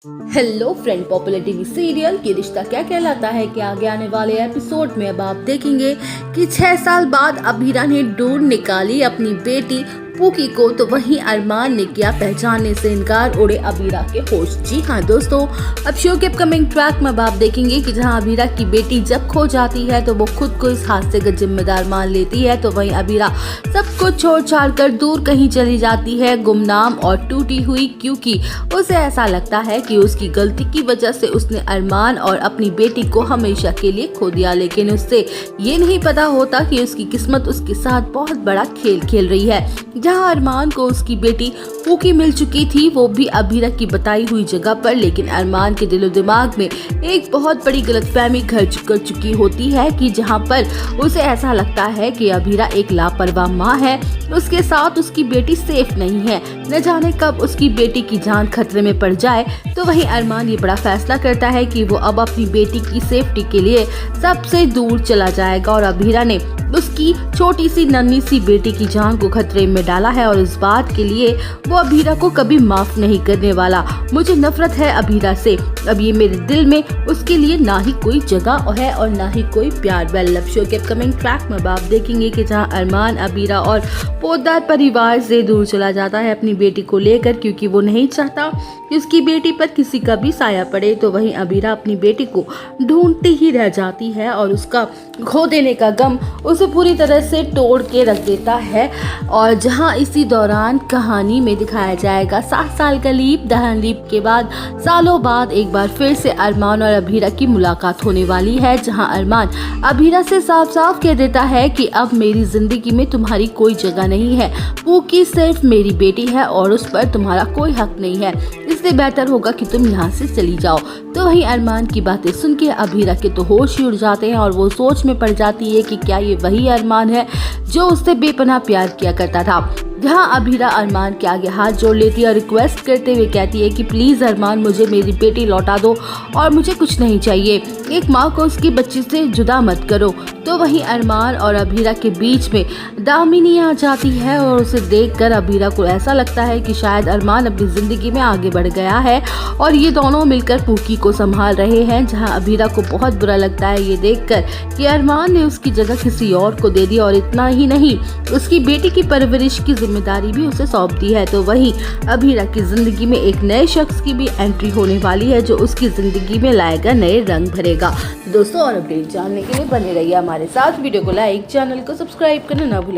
Hello friend, popular TV serial ये रिश्ता क्या कहलाता है कि आगे आने वाले एपिसोड में अब आप देखेंगे कि 6 साल बाद अभीरा ने ढूंढ निकाली अपनी बेटी पूकी को, तो वहीं अरमान ने किया पहचानने से इनकार, उड़े अभीरा के होश। जी हाँ दोस्तों, अब शो के अपकमिंग ट्रैक में अब आप देखेंगे कि जहां अभीरा की बेटी जब खो जाती है तो वो खुद को इस हादसे का जिम्मेदार मान लेती है, तो वहीं अभीरा सब कुछ छोड़ छाड़ कर दूर कहीं चली जाती है, गुमनाम और टूटी हुई, क्योंकि उसे ऐसा लगता है कि उसकी गलती की वजह से उसने अरमान और अपनी बेटी को हमेशा के लिए खो दिया। लेकिन उससे ये नहीं पता होता कि उसकी किस्मत उसके साथ बहुत बड़ा खेल खेल रही है। जहां अरमान को उसकी बेटी पूकी मिल चुकी थी, वो भी अभीरा की बताई हुई जगह पर, लेकिन अरमान के दिलो दिमाग में एक बहुत बड़ी गलतफहमी घर कर चुकी होती है कि जहां पर उसे ऐसा लगता है कि अभीरा एक लापरवाह माँ है, उसके साथ उसकी बेटी सेफ नहीं है, न जाने कब उसकी बेटी की जान खतरे में पड़ जाए। तो वहीं अरमान ये बड़ा फैसला करता है कि वो अब अपनी बेटी की सेफ्टी के लिए सबसे दूर चला जाएगा, और अभीरा ने उसकी छोटी सी नन्ही सी बेटी की जान को खतरे में डाला है, और इस बात के लिए वो अभीरा को कभी माफ नहीं करने वाला। मुझे नफरत है अभीरा से, अब ये मेरे दिल में उसके लिए ना ही कोई जगह है और ना ही कोई प्यार। वेल, लव शो के अपकमिंग ट्रैक में आप देखेंगे कि जहां अरमान अभीरा और पोद्दार परिवार से दूर चला जाता है अपनी बेटी को लेकर, क्योंकि वो नहीं चाहता कि उसकी बेटी पर किसी का भी साया पड़े, तो वहीं अभीरा अपनी बेटी को ढूंढती ही रह जाती है और उसका खो देने का गम उसे पूरी तरह से तोड़ के रख देता है। और जहां इसी दौरान कहानी में दिखाया जाएगा 7 साल का लीप दहन लीप के बाद सालों बाद एक बार फिर से अरमान और अभीरा की मुलाकात होने वाली है, जहां अरमान अभीरा से साफ साफ कह देता है कि अब मेरी जिंदगी में तुम्हारी कोई जगह नहीं है, पूकी सिर्फ मेरी बेटी है और उस पर तुम्हारा कोई हक नहीं है, इसलिए बेहतर होगा कि तुम यहाँ से चली जाओ। तो वहीं अरमान की बातें सुन के अभीरा के तो होश ही उड़ जाते हैं और वो सोच में पड़ जाती है कि क्या ये वही अरमान है जो उससे बेपनाह प्यार किया करता था। जहां अभीरा अरमान के आगे हाथ जोड़ लेती है और रिक्वेस्ट करते हुए कहती है कि प्लीज अरमान, मुझे मेरी बेटी लौटा दो और मुझे कुछ नहीं चाहिए, एक माँ को उसकी बच्ची से जुदा मत करो। तो वहीं अरमान और अभीरा के बीच में दामिनी आ जाती है और उसे देखकर अभीरा को ऐसा लगता है कि शायद अरमान अपनी जिंदगी में आगे बढ़ गया है और ये दोनों मिलकर पूकी को संभाल रहे हैं। जहां अभीरा को बहुत बुरा लगता है ये देखकर कि अरमान ने उसकी जगह किसी और को दे दी, और इतना ही नहीं, उसकी बेटी की परवरिश की जिम्मेदारी भी उसे सौंप दी है। तो वहीं अभीरा की जिंदगी में एक नए शख्स की भी एंट्री होने वाली है जो उसकी जिंदगी में लाएगा नए रंग भरेगा। दोस्तों, और अपडेट जानने के लिए बने रहिए हमारे साथ, वीडियो को लाइक, चैनल को सब्सक्राइब करना ना भूलें।